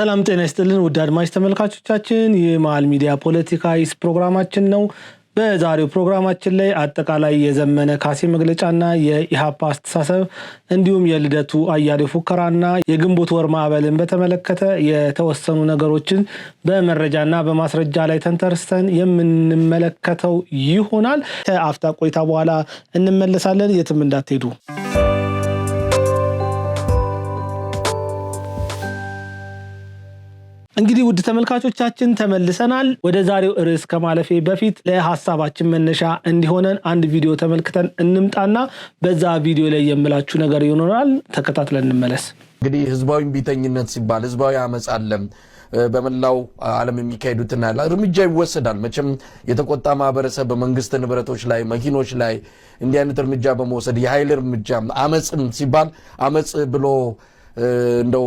ሰላም ጤና ይስጥልን ውድ አድማጭ ተመልካቾቻችን የመሃል ሚዲያ ፖለቲካይስ ፕሮግራማችን ነው። በዛሬው ፕሮግራማችን ላይ አጠቃላይ የዘመነ ካሴ መግለጫና የኢሃፓ አስተሳሰብ እንዲሁም የልደቱ አያሌው ፉከራና የግንቦት ወር ማዕበልን በተመለከተ የተወሰኑ ነገሮችን በመረጃና በማስረጃ ላይ ተንተርስተን የምንመለከተው ይሆናል። ከአፍታ ቆይታ በኋላ እንመለሳለን። የትም እንዳትሄዱ። እንግዲህ ውድ ተመልካቾቻችን ተመልሰናል። ወደ ዛሬው ርዕስ ከማለፌ በፊት ለሐሳባችን መነሻ እንዲሆነን አንድ ቪዲዮ ተመልክተን እንምጣና በዛ ቪዲዮ ላይ የምላችሁ ነገር ይሆናል። ተከታትለን እንመለስ። እንግዲህ ህዝባዊ ቢተኝነት ሲባል ህዝባዊ አመጽ አለ። በመላው ዓለም የሚካሄዱትና እርምጃ ይወሰዳል። መቼም የተቆጣ ማህበረሰብ በመንግስት ንብረቶች ላይ መኪኖች ላይ እንዲህ አይነት እርምጃ በመውሰድ የኃይል እርምጃ አመጽም ሲባል አመጽ ብሎ እንደው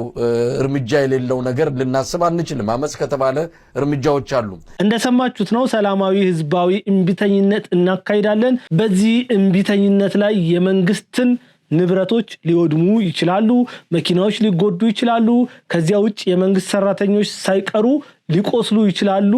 እርምጃ የሌለው ነገር ልናስብ አንችልም። አመጽ ከተባለ እርምጃዎች አሉ። እንደሰማችሁት ነው። ሰላማዊ ህዝባዊ እምቢተኝነት እናካሂዳለን። በዚህ እምቢተኝነት ላይ የመንግስትን ንብረቶች ሊወድሙ ይችላሉ፣ መኪናዎች ሊጎዱ ይችላሉ፣ ከዚያ ውጭ የመንግስት ሰራተኞች ሳይቀሩ ሊቆስሉ ይችላሉ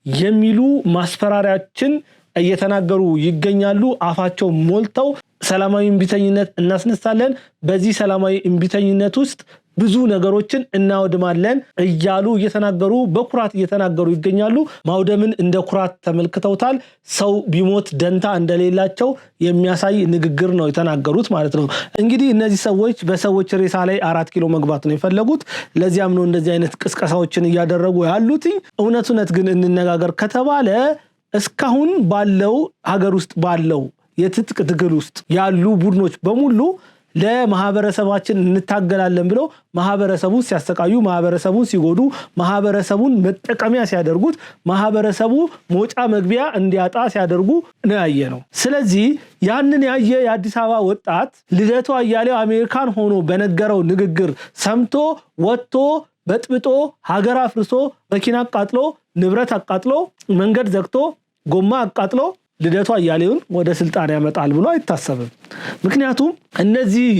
የሚሉ ማስፈራሪያችን እየተናገሩ ይገኛሉ። አፋቸው ሞልተው ሰላማዊ እምቢተኝነት እናስነሳለን፣ በዚህ ሰላማዊ እምቢተኝነት ውስጥ ብዙ ነገሮችን እናወድማለን እያሉ እየተናገሩ በኩራት እየተናገሩ ይገኛሉ። ማውደምን እንደ ኩራት ተመልክተውታል። ሰው ቢሞት ደንታ እንደሌላቸው የሚያሳይ ንግግር ነው የተናገሩት ማለት ነው። እንግዲህ እነዚህ ሰዎች በሰዎች ሬሳ ላይ 4 ኪሎ መግባት ነው የፈለጉት። ለዚያም ነው እንደዚህ አይነት ቅስቀሳዎችን እያደረጉ ያሉት። እውነት ግን እንነጋገር ከተባለ እስካሁን ባለው ሀገር ውስጥ ባለው የትጥቅ ትግል ውስጥ ያሉ ቡድኖች በሙሉ ለማህበረሰባችን እንታገላለን ብለው ማህበረሰቡን ሲያሰቃዩ፣ ማህበረሰቡን ሲጎዱ፣ ማህበረሰቡን መጠቀሚያ ሲያደርጉት፣ ማህበረሰቡ ሞጫ መግቢያ እንዲያጣ ሲያደርጉ ነው ያየነው። ስለዚህ ያንን ያየ የአዲስ አበባ ወጣት ልደቱ አያሌው አሜሪካን ሆኖ በነገረው ንግግር ሰምቶ ወጥቶ በጥብጦ ሀገር አፍርሶ መኪና አቃጥሎ ንብረት አቃጥሎ መንገድ ዘግቶ ጎማ አቃጥሎ ልደቱ አያሌውን ወደ ስልጣን ያመጣል ብሎ አይታሰብም። ምክንያቱም እነዚህ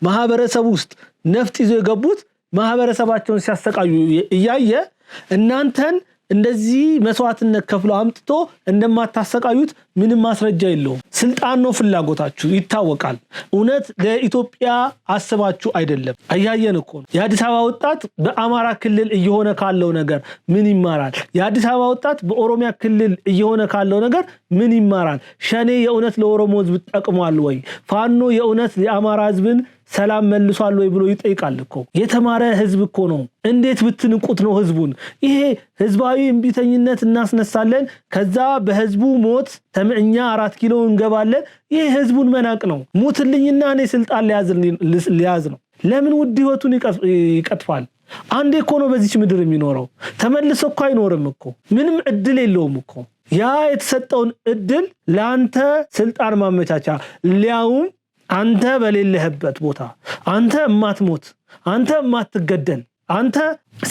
ማህበረሰብ ውስጥ ነፍጥ ይዞ የገቡት ማህበረሰባቸውን ሲያሰቃዩ እያየ እናንተን እንደዚህ መስዋዕትነት ከፍሎ አምጥቶ እንደማታሰቃዩት ምንም ማስረጃ የለውም። ስልጣን ነው ፍላጎታችሁ ይታወቃል። እውነት ለኢትዮጵያ አስባችሁ አይደለም። አያየን እኮ ነው። የአዲስ አበባ ወጣት በአማራ ክልል እየሆነ ካለው ነገር ምን ይማራል? የአዲስ አበባ ወጣት በኦሮሚያ ክልል እየሆነ ካለው ነገር ምን ይማራል? ሸኔ የእውነት ለኦሮሞ ህዝብ ጠቅሟል ወይ? ፋኖ የእውነት የአማራ ህዝብን ሰላም መልሷል ወይ ብሎ ይጠይቃል እኮ። የተማረ ህዝብ እኮ ነው። እንዴት ብትንቁት ነው ህዝቡን? ይሄ ህዝባዊ እምቢተኝነት እናስነሳለን፣ ከዛ በህዝቡ ሞት ተምእኛ 4 ኪሎ እንገባለን። ይሄ ህዝቡን መናቅ ነው። ሙትልኝና እኔ ስልጣን ሊያዝ ነው። ለምን ውድ ህይወቱን ይቀጥፋል? አንዴ እኮ ነው በዚች ምድር የሚኖረው። ተመልሶ እኮ አይኖርም እኮ። ምንም እድል የለውም እኮ። ያ የተሰጠውን እድል ለአንተ ስልጣን ማመቻቻ ሊያውም አንተ በሌለህበት ቦታ አንተ እማትሞት አንተ እማትገደል አንተ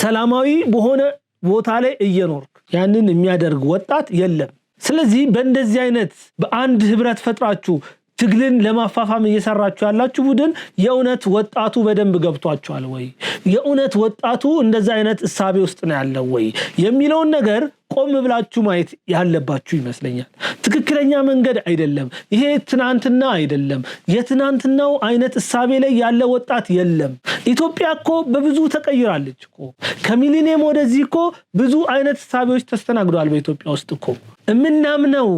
ሰላማዊ በሆነ ቦታ ላይ እየኖርክ ያንን የሚያደርግ ወጣት የለም። ስለዚህ በእንደዚህ አይነት በአንድ ህብረት ፈጥራችሁ ትግልን ለማፋፋም እየሰራችሁ ያላችሁ ቡድን የእውነት ወጣቱ በደንብ ገብቷችኋል ወይ? የእውነት ወጣቱ እንደዛ አይነት እሳቤ ውስጥ ነው ያለው ወይ የሚለውን ነገር ቆም ብላችሁ ማየት ያለባችሁ ይመስለኛል። ትክክለኛ መንገድ አይደለም ይሄ። ትናንትና አይደለም። የትናንትናው አይነት እሳቤ ላይ ያለ ወጣት የለም። ኢትዮጵያ እኮ በብዙ ተቀይራለች እኮ። ከሚሊኒየም ወደዚህ እኮ ብዙ አይነት እሳቤዎች ተስተናግደዋል በኢትዮጵያ ውስጥ እኮ። እምናምነው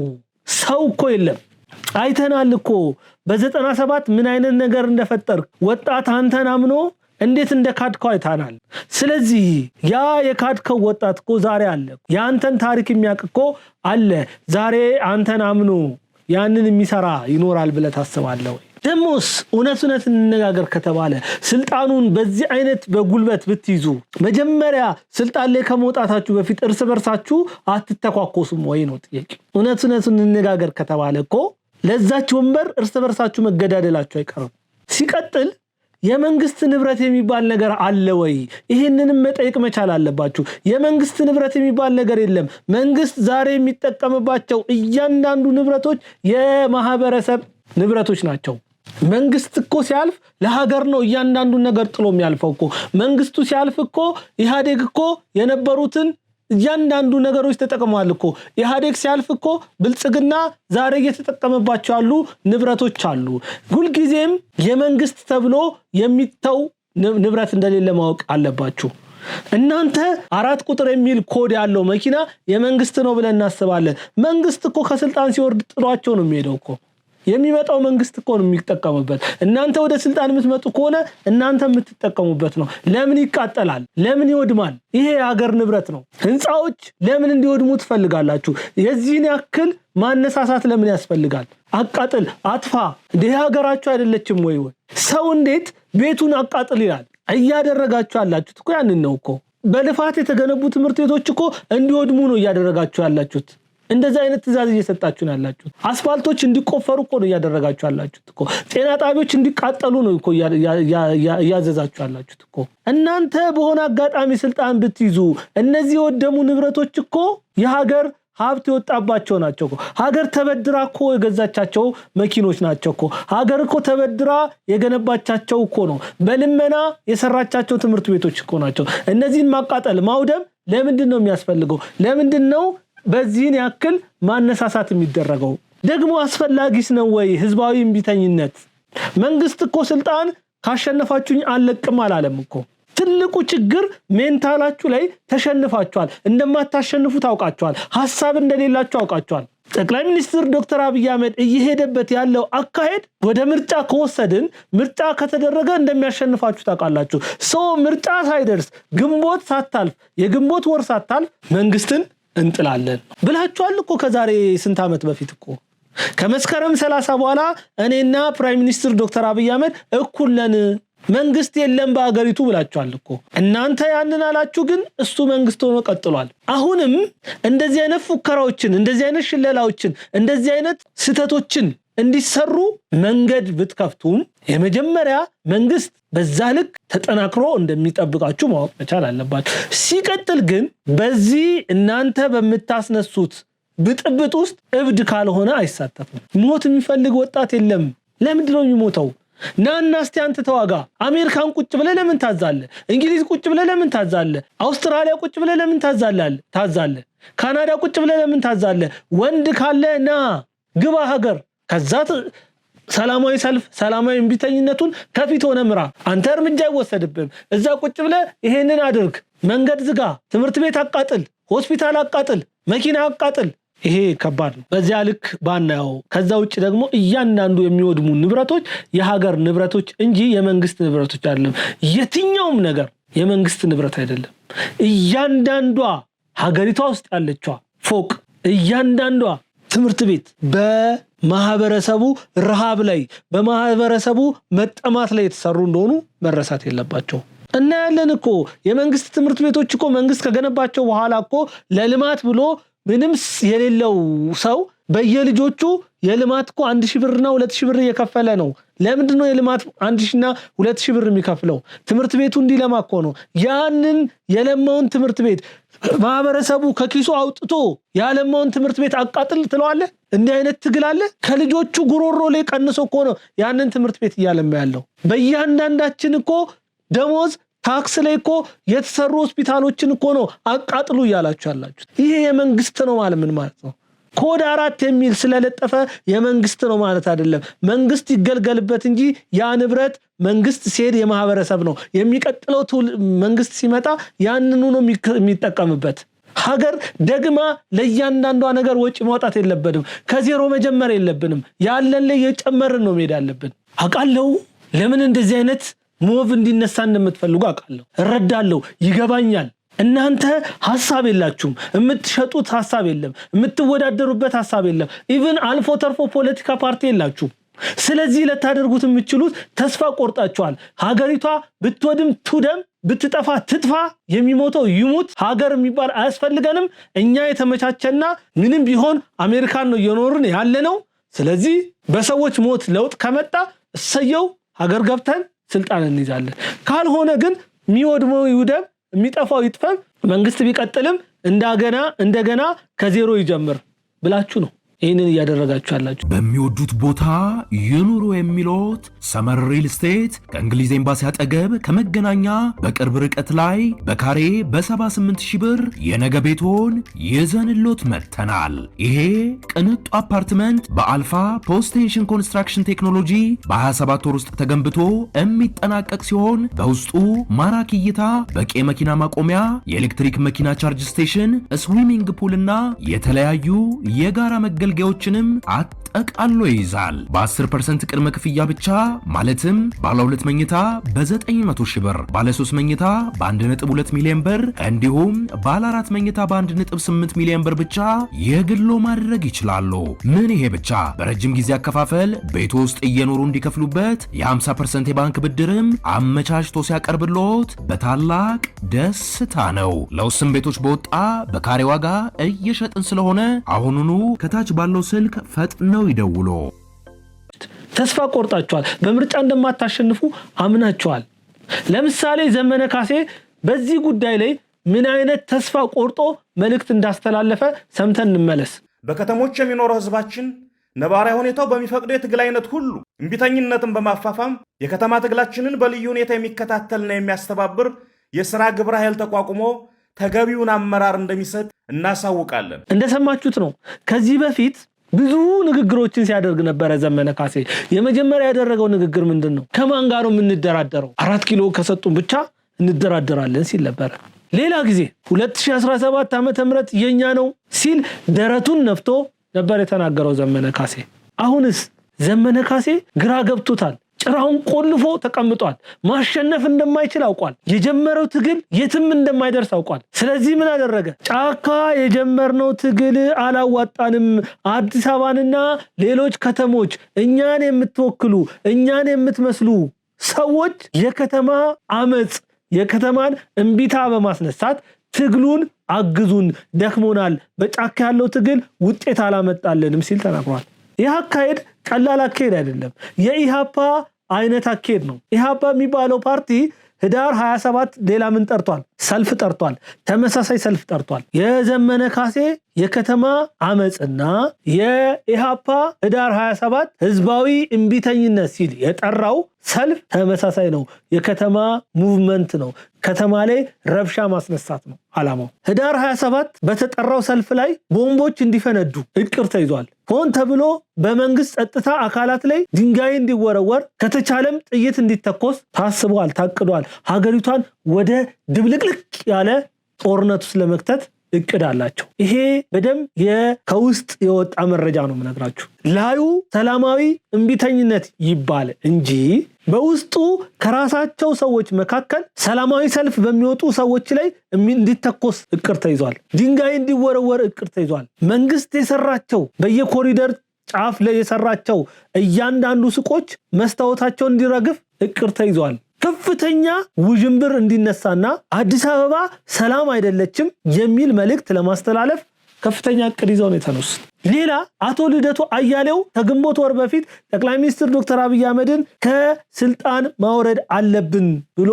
ሰው እኮ የለም። አይተናል እኮ በ97 ምን አይነት ነገር እንደፈጠር ወጣት አንተን አምኖ እንዴት እንደካድከው አይተናል። ስለዚህ ያ የካድከው ወጣት እኮ ዛሬ አለ። ያንተን ታሪክ የሚያውቅ እኮ አለ ዛሬ አንተን አምኖ ያንን የሚሰራ ይኖራል ብለህ ታስባለህ ወይ? ደሞስ እውነት እንነጋገር ከተባለ ስልጣኑን በዚህ አይነት በጉልበት ብትይዙ መጀመሪያ ስልጣን ላይ ከመውጣታችሁ በፊት እርስ በርሳችሁ አትተኳኮሱም ወይ ነው ጥያቄ። እውነት እንነጋገር ከተባለ እኮ ለዛች ወንበር እርስ በርሳችሁ መገዳደላችሁ አይቀርም። ሲቀጥል የመንግስት ንብረት የሚባል ነገር አለ ወይ? ይሄንንም መጠየቅ መቻል አለባችሁ። የመንግስት ንብረት የሚባል ነገር የለም። መንግስት ዛሬ የሚጠቀምባቸው እያንዳንዱ ንብረቶች የማህበረሰብ ንብረቶች ናቸው። መንግስት እኮ ሲያልፍ ለሀገር ነው እያንዳንዱ ነገር ጥሎ የሚያልፈው እኮ መንግስቱ ሲያልፍ እኮ ኢህአዴግ እኮ የነበሩትን እያንዳንዱ ነገሮች ተጠቅመዋል እኮ ኢህአዴግ ሲያልፍ እኮ ብልጽግና ዛሬ እየተጠቀመባቸው ያሉ ንብረቶች አሉ ሁልጊዜም የመንግስት ተብሎ የሚተው ንብረት እንደሌለ ማወቅ አለባችሁ እናንተ 4 ቁጥር የሚል ኮድ ያለው መኪና የመንግስት ነው ብለን እናስባለን መንግስት እኮ ከስልጣን ሲወርድ ጥሏቸው ነው የሚሄደው እኮ የሚመጣው መንግስት እኮ ነው የሚጠቀምበት እናንተ ወደ ስልጣን የምትመጡ ከሆነ እናንተ የምትጠቀሙበት ነው ለምን ይቃጠላል ለምን ይወድማል ይሄ ሀገር ንብረት ነው ህንጻዎች ለምን እንዲወድሙ ትፈልጋላችሁ የዚህን ያክል ማነሳሳት ለምን ያስፈልጋል አቃጥል አጥፋ እንደ ሀገራችሁ አይደለችም ወይ ሰው እንዴት ቤቱን አቃጥል ይላል እያደረጋችሁ ያላችሁት እኮ ያንን ነው እኮ በልፋት የተገነቡ ትምህርት ቤቶች እኮ እንዲወድሙ ነው እያደረጋችሁ ያላችሁት እንደዛ አይነት ትዕዛዝ እየሰጣችሁ ነው ያላችሁት አስፋልቶች እንዲቆፈሩ እኮ ነው እያደረጋችሁ ያላችሁት እኮ ጤና ጣቢያዎች እንዲቃጠሉ ነው እኮ ያዘዛችሁ ያላችሁት እኮ እናንተ በሆነ አጋጣሚ ስልጣን ብትይዙ እነዚህ ወደሙ ንብረቶች እኮ የሀገር ሀብት ይወጣባቸው ናቸው እኮ ሀገር ተበድራ እኮ የገዛቻቸው መኪኖች ናቸው እኮ ሀገር እኮ ተበድራ የገነባቻቸው እኮ ነው በልመና የሰራቻቸው ትምህርት ቤቶች እኮ ናቸው እነዚህን ማቃጠል ማውደም ለምንድን ነው የሚያስፈልገው ለምንድን ነው በዚህን ያክል ማነሳሳት የሚደረገው ደግሞ አስፈላጊስ ነው ወይ ህዝባዊ እምቢተኝነት መንግስት እኮ ስልጣን ካሸነፋችሁኝ አለቅም አላለም እኮ ትልቁ ችግር ሜንታላችሁ ላይ ተሸንፋችኋል እንደማታሸንፉ ታውቃችኋል ሐሳብ እንደሌላችሁ ታውቃችኋል ጠቅላይ ሚኒስትር ዶክተር አብይ አህመድ እየሄደበት ያለው አካሄድ ወደ ምርጫ ከወሰድን ምርጫ ከተደረገ እንደሚያሸንፋችሁ ታውቃላችሁ ሰው ምርጫ ሳይደርስ ግንቦት ሳታልፍ የግንቦት ወር ሳታልፍ መንግስትን እንጥላለን ብላችኋል እኮ ከዛሬ ስንት አመት በፊት እኮ ከመስከረም 30 በኋላ እኔና ፕራይም ሚኒስትር ዶክተር አብይ አህመድ እኩል ነን መንግስት የለም በአገሪቱ ብላችኋል እኮ እናንተ ያንን አላችሁ ግን እሱ መንግስት ሆኖ ቀጥሏል አሁንም እንደዚህ አይነት ፉከራዎችን እንደዚህ አይነት ሽለላዎችን እንደዚህ አይነት ስተቶችን እንዲሰሩ መንገድ ብትከፍቱም የመጀመሪያ መንግስት በዛ ልክ ተጠናክሮ እንደሚጠብቃችሁ ማወቅ መቻል አለባችሁ ሲቀጥል ግን በዚህ እናንተ በመታስነሱት ብጥብጥ ውስጥ እብድ ካልሆነ አይሳተፍም ሞት የሚፈልግ ወጣት የለም ለምንድን ነው የሚሞተው ናና እስቲ አንተ ተዋጋ አሜሪካን ቁጭ ብለ ለምን ታዛለ እንግሊዝ ቁጭ ብለ ለምን ታዛለ አውስትራሊያ ቁጭ ብለ ለምን ታዛለ ካናዳ ቁጭ ብለ ለምን ታዛለ ወንድ ካለ ና ግባ ሀገር ከዛ ሰላማዊ ሰልፍ ሰላማዊ እምቢተኝነቱን ከፊት ሆነ ምራ አንተ እርምጃ ይወሰድብም እዛ ቁጭ ብለ ይሄንን አድርግ መንገድ ዝጋ ትምህርት ቤት አቃጥል ሆስፒታል አቃጥል መኪና አቃጥል ይሄ ከባድ ነው በዚያ ልክ ባናው ከዛ ውጭ ደግሞ እያንዳንዱ የሚወድሙ ንብረቶች የሀገር ንብረቶች እንጂ የመንግስት ንብረቶች አይደለም የትኛውም ነገር የመንግስት ንብረት አይደለም እያንዳንዷ ሀገሪቷ ውስጥ ያለችው ፎቅ እያንዳንዷ ትምህርት ቤት በማህበረሰቡ ረሃብ ላይ በማህበረሰቡ መጠማት ላይ የተሰሩ እንደሆኑ መረሳት የለባቸው እና ያለን እኮ የመንግስት ትምህርት ቤቶች እኮ መንግስት ከገነባቸው በኋላ እኮ ለልማት ብሎ ምንም የሌለው ሰው በየልጆቹ የልማት እኮ 1000 ብርና 2000 ብር እየከፈለ ነው ለምንድን ነው የልማት 1000 እና 2000 ብር የሚከፍለው ትምህርት ቤቱ እንዲለማ እኮ ነው ያንን የለማውን ትምህርት ቤት ማህበረሰቡ ከኪሱ አውጥቶ ያለማውን ትምህርት ቤት አቃጥል ትለዋለ እንዲህ አይነት ትግል አለ ከልጆቹ ጉሮሮ ላይ ቀንሶ እኮ ነው ያንን ትምህርት ቤት እያለማ ያለው በእያንዳንዳችን እኮ ደሞዝ ታክስ ላይ እኮ የተሰሩ ሆስፒታሎችን እኮ ነው አቃጥሉ ያላችሁ ያላችሁ ይሄ የመንግስት ነው ማለት ምን ማለት ነው ኮድ 4 የሚል ስለለጠፈ የመንግስት ነው ማለት አይደለም መንግስት ይገልገልበት እንጂ ያ ንብረት መንግስት ሲሄድ የማህበረሰብ ነው የሚቀጥለው መንግስት ሲመጣ ያንኑ ነው የሚጠቀምበት ሀገር ደግማ ለእያንዳንዷ ነገር ወጪ ማውጣት የለበትም ከዜሮ መጀመር የለብንም ያለን ላይ የጨመርን ነው መሄድ ያለብን አቃለው ለምን እንደዚህ አይነት ሞቭ እንዲነሳ እንደምትፈልጉ አቃለው እረዳለሁ ይገባኛል እናንተ ሐሳብ የላችሁም የምትሸጡት ሐሳብ የለም የምትወዳደሩበት ሐሳብ የለም ኢቭን አልፎ ተርፎ ፖለቲካ ፓርቲ የላችሁ ስለዚህ ለታደርጉት የምትችሉት ተስፋ ቆርጣችኋል ሀገሪቷ ብትወድም ትውደም ብትጠፋ ትጥፋ የሚሞተው ይሙት ሀገር የሚባል አያስፈልገንም እኛ የተመቻቸና ምንም ቢሆን አሜሪካን ነው እየኖርን ያለነው ስለዚህ በሰዎች ሞት ለውጥ ከመጣ እሰየው ሀገር ገብተን ስልጣን እንይዛለን ካልሆነ ግን የሚወድመው ይውደም የሚጠፋው ይጥፋ መንግስት ቢቀጥልም እንደገና ከዜሮ ይጀምር ብላችሁ ነው ይህንን እያደረጋችሁ ያላችሁ። በሚወዱት ቦታ ይኑሩ የሚሉት ሰመር ሪል ስቴት ከእንግሊዝ ኤምባሲ አጠገብ ከመገናኛ በቅርብ ርቀት ላይ በካሬ በ78,000 ብር የነገ ቤቶን ይዘንሎት መጥተናል። ይሄ ቅንጡ አፓርትመንት በአልፋ ፖስቴንሽን ኮንስትራክሽን ቴክኖሎጂ በ27 ወር ውስጥ ተገንብቶ የሚጠናቀቅ ሲሆን በውስጡ ማራኪ እይታ፣ በቂ መኪና ማቆሚያ፣ የኤሌክትሪክ መኪና ቻርጅ ስቴሽን፣ ስዊሚንግ ፑል እና የተለያዩ የጋራ መገልገያዎችንም አጠቃሎ ይይዛል። በ10% ቅድመ ክፍያ ብቻ ማለትም ባለ 2 መኝታ በ900,000 ብር፣ ባለ 3 መኝታ በ1.2 ሚሊዮን ብር እንዲሁም ባለ 4 መኝታ በ1.8 ሚሊዮን ብር ብቻ የግሎ ማድረግ ይችላሉ። ምን ይሄ ብቻ! በረጅም ጊዜ አከፋፈል ቤት ውስጥ እየኖሩ እንዲከፍሉበት የ50% የባንክ ብድርም አመቻችቶ ሲያቀርብሎት በታላቅ ደስታ ነው። ለውስን ቤቶች በወጣ በካሬ ዋጋ እየሸጥን ስለሆነ አሁኑኑ ከታች ባለው ስልክ ፈጥነው ይደውሉ። ተስፋ ቆርጣችኋል፣ በምርጫ እንደማታሸንፉ አምናችኋል። ለምሳሌ ዘመነ ካሴ በዚህ ጉዳይ ላይ ምን አይነት ተስፋ ቆርጦ መልእክት እንዳስተላለፈ ሰምተን እንመለስ። በከተሞች የሚኖረው ህዝባችን ነባራዊ ሁኔታው በሚፈቅደው የትግል አይነት ሁሉ እምቢተኝነትን በማፋፋም የከተማ ትግላችንን በልዩ ሁኔታ የሚከታተልና የሚያስተባብር የሥራ ግብረ ኃይል ተቋቁሞ ተገቢውን አመራር እንደሚሰጥ እናሳውቃለን። እንደሰማችሁት ነው። ከዚህ በፊት ብዙ ንግግሮችን ሲያደርግ ነበረ ዘመነ ካሴ። የመጀመሪያ ያደረገው ንግግር ምንድነው? ከማን ጋር ነው የምንደራደረው? 4 ኪሎ ከሰጡን ብቻ እንደራደራለን ሲል ነበር። ሌላ ጊዜ 2017 ዓ.ም የኛ ነው ሲል ደረቱን ነፍቶ ነበር የተናገረው ዘመነ ካሴ። አሁንስ ዘመነ ካሴ ግራ ገብቶታል። ጭራውን ቆልፎ ተቀምጧል። ማሸነፍ እንደማይችል አውቋል። የጀመረው ትግል የትም እንደማይደርስ አውቋል። ስለዚህ ምን አደረገ? ጫካ የጀመርነው ትግል አላዋጣንም፣ አዲስ አበባንና ሌሎች ከተሞች እኛን የምትወክሉ እኛን የምትመስሉ ሰዎች የከተማ አመጽ የከተማን እምቢታ በማስነሳት ትግሉን አግዙን፣ ደክሞናል፣ በጫካ ያለው ትግል ውጤት አላመጣልንም ሲል ተናግሯል። ይህ አካሄድ ቀላል አካሄድ አይደለም። የኢሃፓ አይነት አካሄድ ነው። ኢሃፓ የሚባለው ፓርቲ ህዳር 27 ሌላ ምን ጠርቷል? ሰልፍ ጠርቷል። ተመሳሳይ ሰልፍ ጠርቷል። የዘመነ ካሴ የከተማ አመጽና የኢሃፓ ህዳር 27 ህዝባዊ እምቢተኝነት ሲል የጠራው ሰልፍ ተመሳሳይ ነው። የከተማ ሙቭመንት ነው። ከተማ ላይ ረብሻ ማስነሳት ነው አላማው። ህዳር 27 በተጠራው ሰልፍ ላይ ቦምቦች እንዲፈነዱ እቅድ ተይዟል። ሆን ተብሎ በመንግስት ጸጥታ አካላት ላይ ድንጋይ እንዲወረወር ከተቻለም ጥይት እንዲተኮስ ታስቧል፣ ታቅዷል። ሀገሪቷን ወደ ድብልቅልቅ ያለ ጦርነት ውስጥ ለመክተት እቅድ አላቸው። ይሄ በደም ከውስጥ የወጣ መረጃ ነው የምነግራችሁ። ላዩ ሰላማዊ እምቢተኝነት ይባል እንጂ በውስጡ ከራሳቸው ሰዎች መካከል ሰላማዊ ሰልፍ በሚወጡ ሰዎች ላይ እንዲተኮስ እቅድ ተይዟል። ድንጋይ እንዲወረወር እቅድ ተይዟል። መንግስት የሰራቸው በየኮሪደር ጫፍ ላይ የሰራቸው እያንዳንዱ ሱቆች መስታወታቸው እንዲረግፍ እቅድ ተይዟል። ከፍተኛ ውዥንብር እንዲነሳና አዲስ አበባ ሰላም አይደለችም የሚል መልእክት ለማስተላለፍ ከፍተኛ እቅድ ይዘው ነው የተነሱት። ሌላ አቶ ልደቱ አያሌው ከግንቦት ወር በፊት ጠቅላይ ሚኒስትር ዶክተር አብይ አህመድን ከስልጣን ማውረድ አለብን ብሎ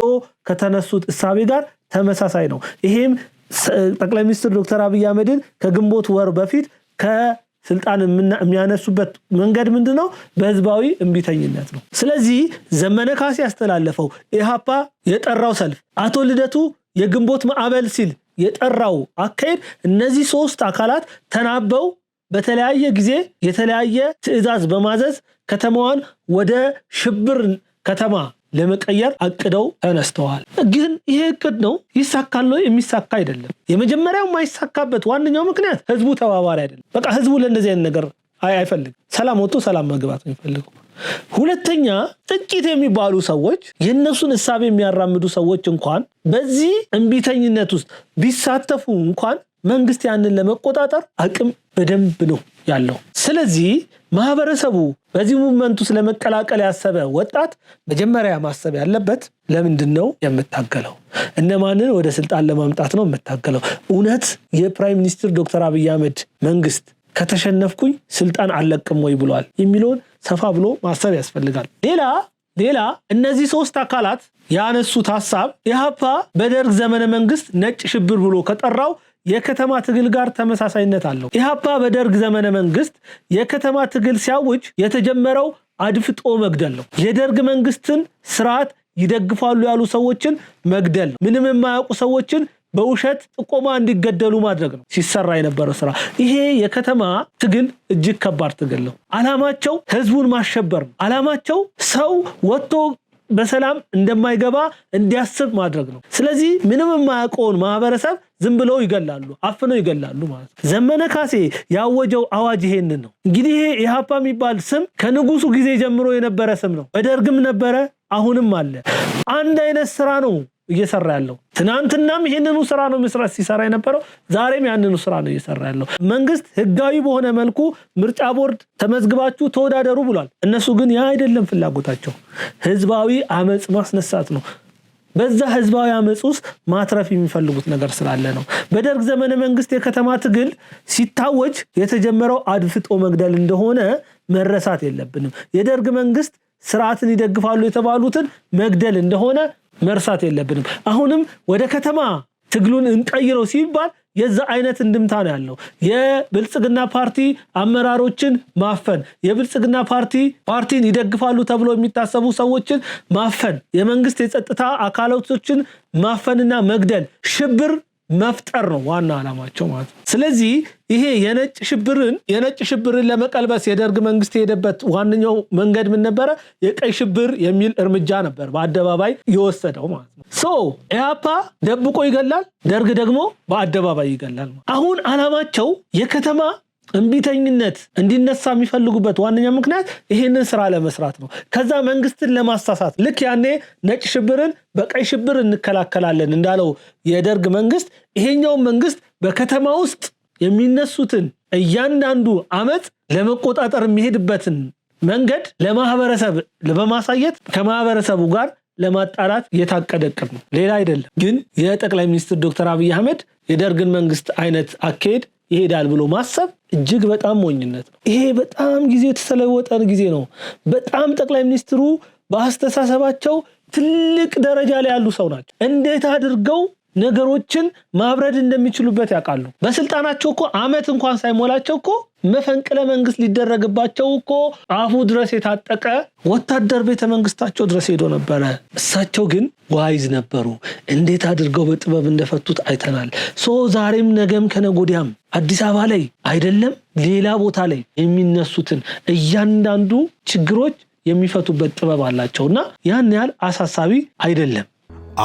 ከተነሱት እሳቤ ጋር ተመሳሳይ ነው። ይሄም ጠቅላይ ሚኒስትር ዶክተር አብይ አህመድን ከግንቦት ወር በፊት ስልጣን የሚያነሱበት መንገድ ምንድነው? በህዝባዊ እምቢተኝነት ነው። ስለዚህ ዘመነ ካሴ ያስተላለፈው ኢሃፓ የጠራው ሰልፍ፣ አቶ ልደቱ የግንቦት ማዕበል ሲል የጠራው አካሄድ፣ እነዚህ ሶስት አካላት ተናበው በተለያየ ጊዜ የተለያየ ትዕዛዝ በማዘዝ ከተማዋን ወደ ሽብር ከተማ ለመቀየር አቅደው ተነስተዋል። ግን ይሄ እቅድ ነው ይሳካል? የሚሳካ አይደለም። የመጀመሪያው ማይሳካበት ዋነኛው ምክንያት ህዝቡ ተባባሪ አይደለም። በቃ ህዝቡ ለእንደዚህ አይነት ነገር አይፈልግም። ሰላም ወጥቶ ሰላም መግባት ነው የሚፈልገው። ሁለተኛ ጥቂት የሚባሉ ሰዎች የነሱን ሐሳብ የሚያራምዱ ሰዎች እንኳን በዚህ እምቢተኝነት ውስጥ ቢሳተፉ እንኳን መንግስት ያንን ለመቆጣጠር አቅም በደንብ ነው ያለው። ስለዚህ ማህበረሰቡ በዚህ ሙቭመንት ውስጥ ለመቀላቀል ያሰበ ወጣት መጀመሪያ ማሰብ ያለበት ለምንድነው የምታገለው? እነማንን ወደ ስልጣን ለማምጣት ነው የምታገለው? እውነት የፕራይም ሚኒስትር ዶክተር አብይ አህመድ መንግስት ከተሸነፍኩኝ ስልጣን አልለቅም ወይ ብሏል የሚለውን ሰፋ ብሎ ማሰብ ያስፈልጋል። ሌላ እነዚህ ሶስት አካላት ያነሱት ሐሳብ ኢሃፓ በደርግ ዘመነ መንግስት ነጭ ሽብር ብሎ ከጠራው የከተማ ትግል ጋር ተመሳሳይነት አለው። ኢህአፓ በደርግ ዘመነ መንግስት የከተማ ትግል ሲያውጅ የተጀመረው አድፍጦ መግደል ነው። የደርግ መንግስትን ስርዓት ይደግፋሉ ያሉ ሰዎችን መግደል ነው። ምንም የማያውቁ ሰዎችን በውሸት ጥቆማ እንዲገደሉ ማድረግ ነው ሲሰራ የነበረው ስራ። ይሄ የከተማ ትግል እጅግ ከባድ ትግል ነው። አላማቸው ህዝቡን ማሸበር ነው። አላማቸው ሰው ወጥቶ በሰላም እንደማይገባ እንዲያስብ ማድረግ ነው። ስለዚህ ምንም የማያውቀውን ማህበረሰብ ዝም ብለው ይገላሉ፣ አፍነው ይገላሉ ማለት ነው። ዘመነ ካሴ ያወጀው አዋጅ ይሄንን ነው። እንግዲህ ይሄ ኢህአፓ የሚባል ስም ከንጉሱ ጊዜ ጀምሮ የነበረ ስም ነው። በደርግም ነበረ፣ አሁንም አለ። አንድ አይነት ስራ ነው እየሰራ ያለው። ትናንትናም ይሄንኑ ስራ ነው መስራት ሲሰራ የነበረው፣ ዛሬም ያንኑ ስራ ነው እየሰራ ያለው። መንግስት ህጋዊ በሆነ መልኩ ምርጫ ቦርድ ተመዝግባችሁ ተወዳደሩ ብሏል። እነሱ ግን ያ አይደለም ፍላጎታቸው፣ ህዝባዊ አመጽ ማስነሳት ነው። በዛ ህዝባዊ አመጽ ውስጥ ማትረፍ የሚፈልጉት ነገር ስላለ ነው። በደርግ ዘመነ መንግስት የከተማ ትግል ሲታወጅ የተጀመረው አድፍጦ መግደል እንደሆነ መረሳት የለብንም። የደርግ መንግስት ስርዓትን ይደግፋሉ የተባሉትን መግደል እንደሆነ መርሳት የለብንም። አሁንም ወደ ከተማ ትግሉን እንቀይረው ሲባል የዛ አይነት እንድምታ ነው ያለው። የብልጽግና ፓርቲ አመራሮችን ማፈን፣ የብልጽግና ፓርቲን ይደግፋሉ ተብሎ የሚታሰቡ ሰዎችን ማፈን፣ የመንግስት የጸጥታ አካላቶችን ማፈንና መግደል፣ ሽብር መፍጠር ነው ዋና ዓላማቸው ማለት ነው። ስለዚህ ይሄ የነጭ ሽብርን ለመቀልበስ የደርግ መንግስት የሄደበት ዋነኛው መንገድ ምን ነበረ? የቀይ ሽብር የሚል እርምጃ ነበር በአደባባይ የወሰደው ማለት ነው። ኢህአፓ ደብቆ ይገላል፣ ደርግ ደግሞ በአደባባይ ይገላል። አሁን ዓላማቸው የከተማ እንቢተኝነት እንዲነሳ የሚፈልጉበት ዋነኛ ምክንያት ይሄንን ስራ ለመስራት ነው። ከዛ መንግስትን ለማሳሳት ልክ ያኔ ነጭ ሽብርን በቀይ ሽብር እንከላከላለን እንዳለው የደርግ መንግስት፣ ይሄኛው መንግስት በከተማ ውስጥ የሚነሱትን እያንዳንዱ አመጽ ለመቆጣጠር የሚሄድበትን መንገድ ለማህበረሰብ በማሳየት ከማህበረሰቡ ጋር ለማጣላት የታቀደ ዕቅድ ነው፣ ሌላ አይደለም። ግን የጠቅላይ ሚኒስትር ዶክተር አብይ አህመድ የደርግን መንግስት አይነት አካሄድ ይሄዳል ብሎ ማሰብ እጅግ በጣም ሞኝነት ነው። ይሄ በጣም ጊዜ የተሰለወጠ ጊዜ ነው። በጣም ጠቅላይ ሚኒስትሩ በአስተሳሰባቸው ትልቅ ደረጃ ላይ ያሉ ሰው ናቸው። እንዴት አድርገው ነገሮችን ማብረድ እንደሚችሉበት ያውቃሉ። በስልጣናቸው እኮ አመት እንኳን ሳይሞላቸው እኮ መፈንቅለ መንግስት ሊደረግባቸው እኮ አፉ ድረስ የታጠቀ ወታደር ቤተ መንግስታቸው ድረስ ሄዶ ነበረ። እሳቸው ግን ዋይዝ ነበሩ። እንዴት አድርገው በጥበብ እንደፈቱት አይተናል። ዛሬም ነገም ከነጎዲያም አዲስ አበባ ላይ አይደለም ሌላ ቦታ ላይ የሚነሱትን እያንዳንዱ ችግሮች የሚፈቱበት ጥበብ አላቸውና ያን ያህል አሳሳቢ አይደለም።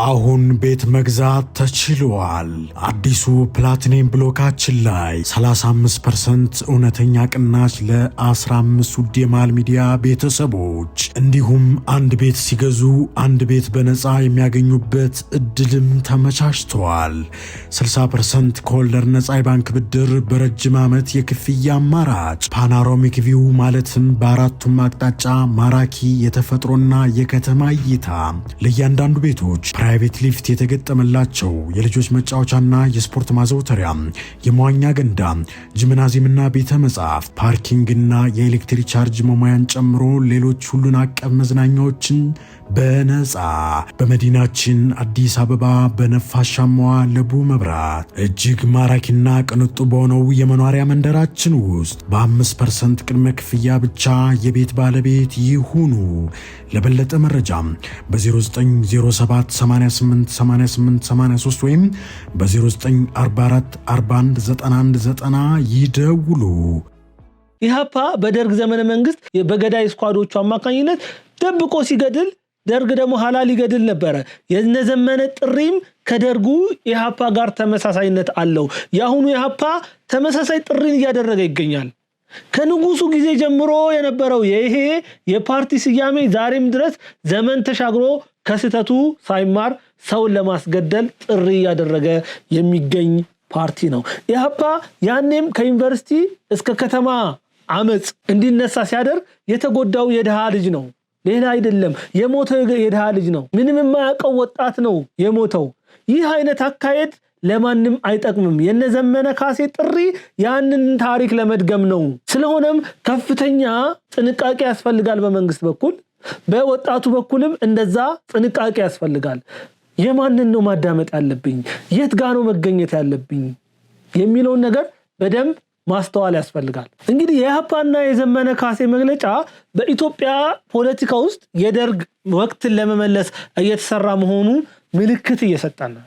አሁን ቤት መግዛት ተችሏል። አዲሱ ፕላቲኒየም ብሎካችን ላይ 35% እውነተኛ ቅናሽ ለ15 ውድ የማል ሚዲያ ቤተሰቦች እንዲሁም አንድ ቤት ሲገዙ አንድ ቤት በነፃ የሚያገኙበት እድልም ተመቻችቷል። 60% ከወለድ ነፃ የባንክ ብድር በረጅም ዓመት የክፍያ አማራጭ፣ ፓኖራሚክ ቪው ማለትም በአራቱም አቅጣጫ ማራኪ የተፈጥሮና የከተማ እይታ፣ ለእያንዳንዱ ቤቶች ፕራይቬት ሊፍት የተገጠመላቸው የልጆች መጫወቻና የስፖርት ማዘውተሪያ፣ የመዋኛ ገንዳ፣ ጂምናዚየምና ቤተ መጻሕፍት፣ ፓርኪንግና የኤሌክትሪክ ቻርጅ መሙያን ጨምሮ ሌሎች ሁሉን አቀፍ መዝናኛዎችን በነፃ በመዲናችን አዲስ አበባ በነፋሻማዋ ለቡ መብራት እጅግ ማራኪና ቅንጡ በሆነው የመኖሪያ መንደራችን ውስጥ በ5% ቅድመ ክፍያ ብቻ የቤት ባለቤት ይሁኑ። ለበለጠ መረጃ በ0907 888883 ወይም በ0944 419190 ይደውሉ። ኢህአፓ በደርግ ዘመነ መንግስት በገዳይ ስኳዶቹ አማካኝነት ደብቆ ሲገድል፣ ደርግ ደግሞ ሐላል ይገድል ነበረ። የነዘመነ ጥሪም ከደርጉ ኢህአፓ ጋር ተመሳሳይነት አለው። የአሁኑ ኢህአፓ ተመሳሳይ ጥሪን እያደረገ ይገኛል። ከንጉሱ ጊዜ ጀምሮ የነበረው ይሄ የፓርቲ ስያሜ ዛሬም ድረስ ዘመን ተሻግሮ ከስተቱ ሳይማር ሰውን ለማስገደል ጥሪ ያደረገ የሚገኝ ፓርቲ ነው። ኢህአፓ ያኔም ከዩኒቨርሲቲ እስከ ከተማ አመጽ እንዲነሳ ሲያደርግ የተጎዳው የድሃ ልጅ ነው፣ ሌላ አይደለም። የሞተው የድሃ ልጅ ነው። ምንም የማያውቀው ወጣት ነው የሞተው። ይህ አይነት አካሄድ ለማንም አይጠቅምም። የነዘመነ ካሴ ጥሪ ያንን ታሪክ ለመድገም ነው። ስለሆነም ከፍተኛ ጥንቃቄ ያስፈልጋል። በመንግስት በኩል በወጣቱ በኩልም እንደዛ ጥንቃቄ ያስፈልጋል። የማንን ነው ማዳመጥ ያለብኝ? የት ጋር ነው መገኘት ያለብኝ? የሚለውን ነገር በደንብ ማስተዋል ያስፈልጋል። እንግዲህ የኢህአፓና የዘመነ ካሴ መግለጫ በኢትዮጵያ ፖለቲካ ውስጥ የደርግ ወቅትን ለመመለስ እየተሰራ መሆኑ ምልክት እየሰጠን ነው።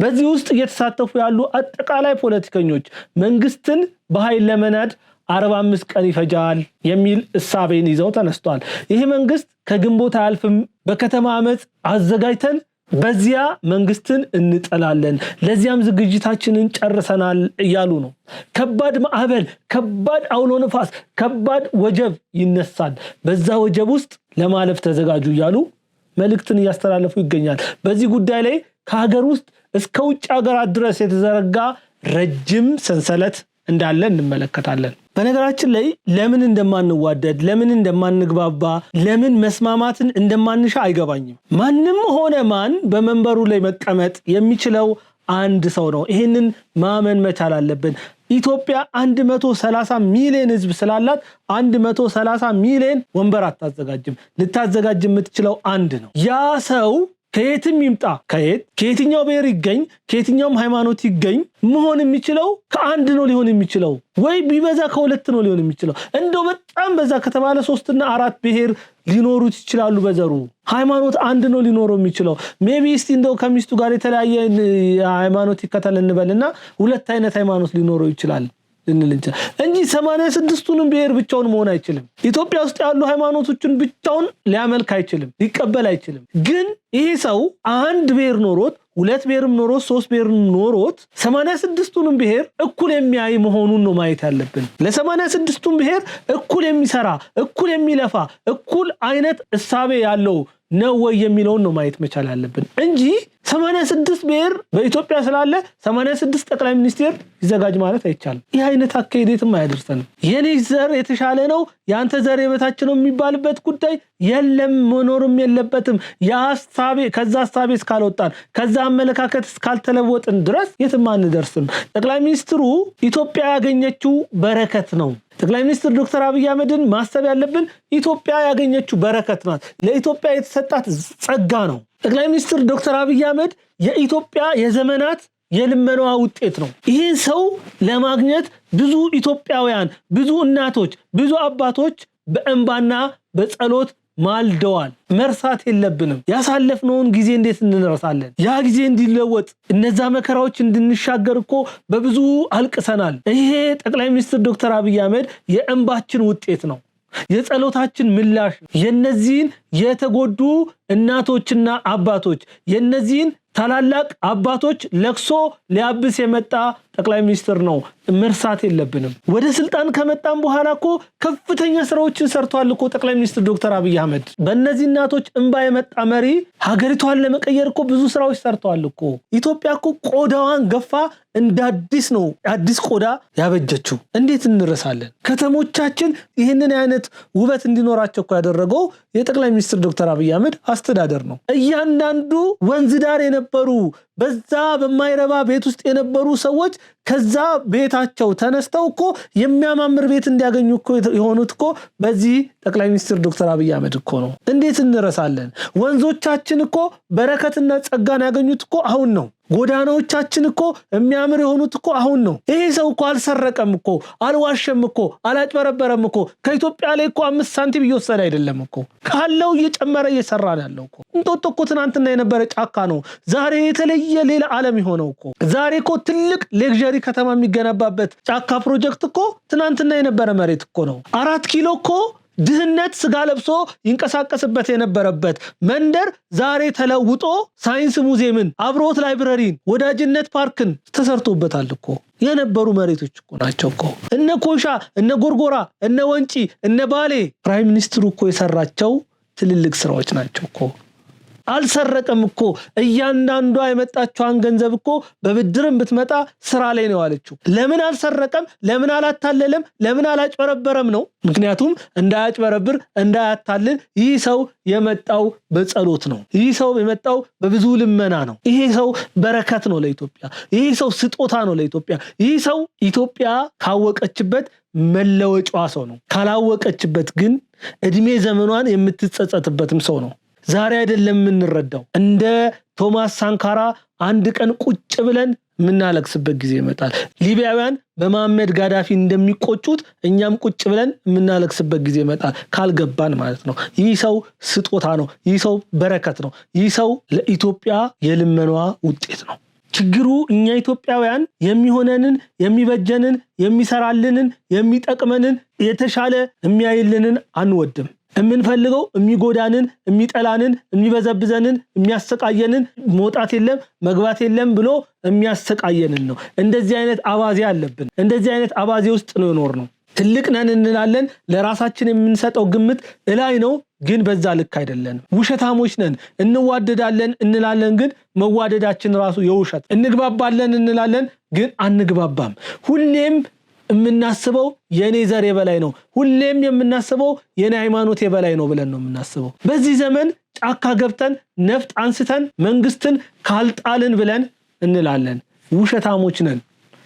በዚህ ውስጥ እየተሳተፉ ያሉ አጠቃላይ ፖለቲከኞች መንግስትን በኃይል ለመናድ 45 ቀን ይፈጃል የሚል እሳቤን ይዘው ተነስተዋል። ይሄ መንግስት ከግንቦት አያልፍም፣ በከተማ አመጽ አዘጋጅተን በዚያ መንግስትን እንጠላለን፣ ለዚያም ዝግጅታችንን ጨርሰናል እያሉ ነው። ከባድ ማዕበል፣ ከባድ አውሎ ነፋስ፣ ከባድ ወጀብ ይነሳል፣ በዛ ወጀብ ውስጥ ለማለፍ ተዘጋጁ እያሉ መልእክትን እያስተላለፉ ይገኛል። በዚህ ጉዳይ ላይ ከሀገር ውስጥ እስከ ውጭ ሀገራት ድረስ የተዘረጋ ረጅም ሰንሰለት እንዳለ እንመለከታለን። በነገራችን ላይ ለምን እንደማንዋደድ፣ ለምን እንደማንግባባ፣ ለምን መስማማትን እንደማንሻ አይገባኝም። ማንም ሆነ ማን በመንበሩ ላይ መቀመጥ የሚችለው አንድ ሰው ነው። ይሄንን ማመን መቻል አለብን። ኢትዮጵያ 130 ሚሊዮን ህዝብ ስላላት 130 ሚሊዮን ወንበር አታዘጋጅም። ልታዘጋጅ የምትችለው አንድ ነው። ያ ሰው ከየትም ይምጣ፣ ከየትኛው ብሔር ይገኝ፣ ከየትኛውም ሃይማኖት ይገኝ መሆን የሚችለው ከአንድ ነው ሊሆን የሚችለው፣ ወይ ቢበዛ ከሁለት ነው ሊሆን የሚችለው። እንደው በጣም በዛ ከተባለ 3 እና 4 ብሔር ሊኖሩት ይችላሉ። በዘሩ ሃይማኖት አንድ ነው ሊኖረው የሚችለው። ሜቢ እስቲ እንደው ከሚስቱ ጋር የተለያየ ሃይማኖት ይከተል እንበልና 2 አይነት ሃይማኖት ሊኖረው ይችላል እንጂ 86ቱንም ብሔር ብቻውን መሆን አይችልም። ኢትዮጵያ ውስጥ ያሉ ሃይማኖቶችን ብቻውን ሊያመልክ አይችልም፣ ሊቀበል አይችልም። ግን ይሄ ሰው አንድ ብሔር ኖሮት 2 ብሔርም ኖሮት 3 ብሔርም ኖሮት 86ቱንም ብሔር እኩል የሚያይ መሆኑን ነው ማየት ያለብን። ለ86ቱም ብሔር እኩል የሚሰራ፣ እኩል የሚለፋ፣ እኩል አይነት እሳቤ ያለው ነው ወይ የሚለውን ነው ማየት መቻል ያለብን እንጂ 86 ብሔር በኢትዮጵያ ስላለ 86 ጠቅላይ ሚኒስቴር ይዘጋጅ ማለት አይቻልም። ይህ አይነት አካሄድም አያደርሰንም። የኔ ዘር የተሻለ ነው፣ ያንተ ዘር የበታች ነው የሚባልበት ጉዳይ የለም፣ መኖርም የለበትም። ያሳቤ ከዛ ሐሳቤ እስካልወጣን፣ ከዛ አመለካከት እስካልተለወጥን ድረስ የትም አንደርስም። ጠቅላይ ሚኒስትሩ ኢትዮጵያ ያገኘችው በረከት ነው። ጠቅላይ ሚኒስትር ዶክተር አብይ አህመድን ማሰብ ያለብን ኢትዮጵያ ያገኘችው በረከት ናት፣ ለኢትዮጵያ የተሰጣት ጸጋ ነው። ጠቅላይ ሚኒስትር ዶክተር አብይ አህመድ የኢትዮጵያ የዘመናት የልመናዋ ውጤት ነው። ይህን ሰው ለማግኘት ብዙ ኢትዮጵያውያን፣ ብዙ እናቶች፣ ብዙ አባቶች በእንባና በጸሎት ማልደዋል። መርሳት የለብንም። ያሳለፍነውን ጊዜ እንዴት እንረሳለን? ያ ጊዜ እንዲለወጥ እነዛ መከራዎች እንድንሻገር እኮ በብዙ አልቅሰናል። ይሄ ጠቅላይ ሚኒስትር ዶክተር አብይ አህመድ የእንባችን ውጤት ነው፣ የጸሎታችን ምላሽ። የነዚህን የተጎዱ እናቶችና አባቶች፣ የነዚህን ታላላቅ አባቶች ለቅሶ ሊያብስ የመጣ ጠቅላይ ሚኒስትር ነው። መርሳት የለብንም። ወደ ስልጣን ከመጣም በኋላ እኮ ከፍተኛ ስራዎችን ሰርቷል እኮ ጠቅላይ ሚኒስትር ዶክተር አብይ አህመድ። በእነዚህ እናቶች እንባ የመጣ መሪ ሀገሪቷን ለመቀየር እኮ ብዙ ስራዎች ሰርተዋል እኮ። ኢትዮጵያ እኮ ቆዳዋን ገፋ እንደ አዲስ ነው አዲስ ቆዳ ያበጀችው። እንዴት እንረሳለን? ከተሞቻችን ይህንን አይነት ውበት እንዲኖራቸው እኮ ያደረገው የጠቅላይ ሚኒስትር ዶክተር አብይ አህመድ አስተዳደር ነው። እያንዳንዱ ወንዝ ዳር የነበሩ በዛ በማይረባ ቤት ውስጥ የነበሩ ሰዎች ከዛ ቤታቸው ተነስተው እኮ የሚያማምር ቤት እንዲያገኙ እኮ የሆኑት እኮ በዚህ ጠቅላይ ሚኒስትር ዶክተር አብይ አህመድ እኮ ነው። እንዴት እንረሳለን? ወንዞቻችን እኮ በረከትና ጸጋን ያገኙት እኮ አሁን ነው። ጎዳናዎቻችን እኮ የሚያምር የሆኑት እኮ አሁን ነው። ይሄ ሰው እኮ አልሰረቀም እኮ፣ አልዋሸም እኮ፣ አላጭበረበረም እኮ። ከኢትዮጵያ ላይ እኮ 5 ሳንቲም እየወሰደ አይደለም እኮ፣ ካለው እየጨመረ እየሰራ ያለው እኮ። እንጦጦ እኮ ትናንትና የነበረ ጫካ ነው ዛሬ የተለየ ሌላ ዓለም የሆነው እኮ። ዛሬ እኮ ትልቅ ሌክዠሪ ከተማ የሚገነባበት ጫካ ፕሮጀክት እኮ ትናንትና የነበረ መሬት እኮ ነው። 4 ኪሎ እኮ ድህነት ስጋ ለብሶ ይንቀሳቀስበት የነበረበት መንደር ዛሬ ተለውጦ ሳይንስ ሙዚየምን፣ አብሮት ላይብረሪን፣ ወዳጅነት ፓርክን ተሰርቶበታል እኮ። የነበሩ መሬቶች እኮ ናቸው እኮ። እነ ኮሻ፣ እነ ጎርጎራ፣ እነ ወንጪ፣ እነ ባሌ ፕራይም ሚኒስትሩ እኮ የሰራቸው ትልልቅ ስራዎች ናቸው እኮ። አልሰረቀም እኮ። እያንዳንዷ የመጣችውን ገንዘብ እኮ በብድርም ብትመጣ ስራ ላይ ነው ያለችው። ለምን አልሰረቀም? ለምን አላታለለም? ለምን አላጭበረበረም ነው። ምክንያቱም እንዳያጭበረብር እንዳያታልል ይህ ሰው የመጣው በጸሎት ነው። ይህ ሰው የመጣው በብዙ ልመና ነው። ይህ ሰው በረከት ነው ለኢትዮጵያ። ይህ ሰው ስጦታ ነው ለኢትዮጵያ። ይህ ሰው ኢትዮጵያ ካወቀችበት መለወጫዋ ሰው ነው። ካላወቀችበት ግን እድሜ ዘመኗን የምትጸጸትበትም ሰው ነው። ዛሬ አይደለም የምንረዳው። እንደ ቶማስ ሳንካራ አንድ ቀን ቁጭ ብለን የምናለቅስበት ጊዜ ይመጣል። ሊቢያውያን በመሐመድ ጋዳፊ እንደሚቆጩት እኛም ቁጭ ብለን የምናለቅስበት ጊዜ ይመጣል ካልገባን ማለት ነው። ይህ ሰው ስጦታ ነው። ይህ ሰው በረከት ነው። ይህ ሰው ለኢትዮጵያ የልመኗ ውጤት ነው። ችግሩ እኛ ኢትዮጵያውያን የሚሆነንን የሚበጀንን የሚሰራልንን የሚጠቅመንን የተሻለ የሚያይልንን አንወድም። የምንፈልገው የሚጎዳንን የሚጠላንን የሚበዘብዘንን የሚያሰቃየንን መውጣት የለም መግባት የለም ብሎ የሚያሰቃየንን ነው። እንደዚህ አይነት አባዜ አለብን። እንደዚህ አይነት አባዜ ውስጥ ነው የኖርነው። ትልቅ ነን እንላለን። ለራሳችን የምንሰጠው ግምት እላይ ነው፣ ግን በዛ ልክ አይደለም። ውሸታሞች ነን። እንዋደዳለን እንላለን፣ ግን መዋደዳችን ራሱ የውሸት። እንግባባለን እንላለን፣ ግን አንግባባም። ሁሌም የምናስበው የኔ ዘር የበላይ ነው፣ ሁሌም የምናስበው የኔ ሃይማኖት የበላይ ነው ብለን ነው የምናስበው። በዚህ ዘመን ጫካ ገብተን ነፍጥ አንስተን መንግስትን ካልጣልን ብለን እንላለን። ውሸታሞች ነን፣